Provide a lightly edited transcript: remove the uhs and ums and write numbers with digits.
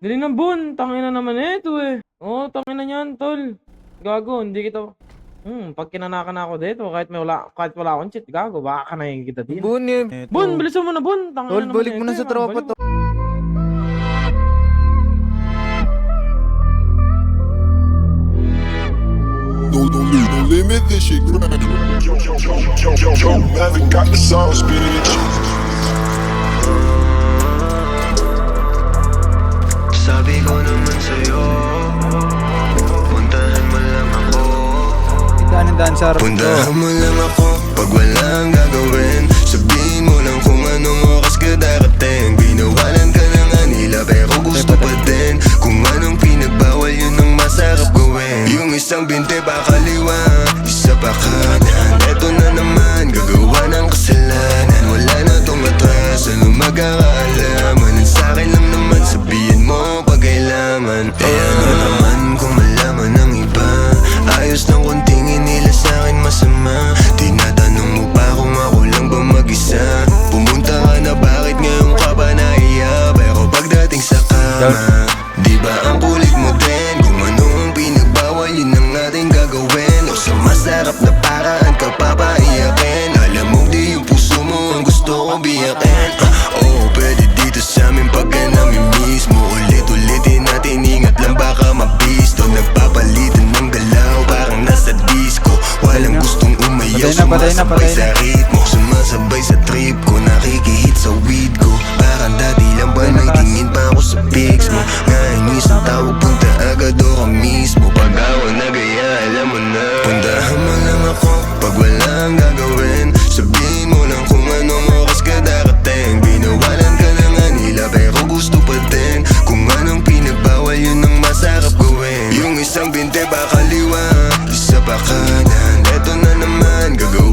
Dali ng Bon, tangina naman ito eh. Oo, tangina niyan, tol. Gago, hindi kita... pag kinanakan ako dito, kahit wala akong cheat, gago, baka kanayin kita din. Bon, Bon, bilisan mo na, Bon. Tangina Tol, naman balik mo ito na eh, sa tropa baliw. to. No limit, this shit grind. Yo, Maverick got the sauce, bitch. Sabi ko naman sa'yo, puntahan mo lang ako. Daan sa harap ko. Puntahan mo lang ako pag walang gagawin. Sabihin mo lang kung anong oras ka darating. Binawalan ka na nga nila pero gusto pa din. Kung anong pinagbawal yun ang masarap gawin. Yung isang binte pa kaliwa, isa pa kanan. Eto na naman, gagawa ng kasalanan. Wala na tong atras, ano magkakaalaman. Ang sa'kin lang naman, sabihin mo pag kailangan. Eh ano naman kung malaman ng iba. Ayos lang kung tingin nila sa'kin masama. Tinatanong mo pa kung ako lang ba mag-isa. Pumunta ka na, bakit ngayon ka ba nahiya? Pero pagdating sa kama, di ba ang kulit mo din? Kung ano ang pinagbawal, yun ang ating gagawin. O sa masarap na paraan ka papaiyakin. Alam mo di yung puso mo ang gusto ko biyakin. Oo, pwede dito sa amin pagka namin mismo. Ulit-ulitin natin, ingat lang baka mabisto. Nagpapalitan ng galaw, parang nasa disco. Walang gustong umayaw, sumasabay sa ritmo. Sumasabay sa trip ko, nakikihit sa weed ko. Parang dati lang ba nagtingin pa ako sa pics mo. Ngayon isang tawag, punta agad o ka mismo. Pag ako nagaya, alam mo na. Puntahan mo lang ako pag wala ang gagawin. Sabihin mo lang kung anong oras ka darating. Binawalan ka na nga nila pero gusto pa din. Kung anong pinagbawal yun ang masarap gawin. Yung isang binte pa kaliwa, isa pa kanan. Eto na naman, gagawin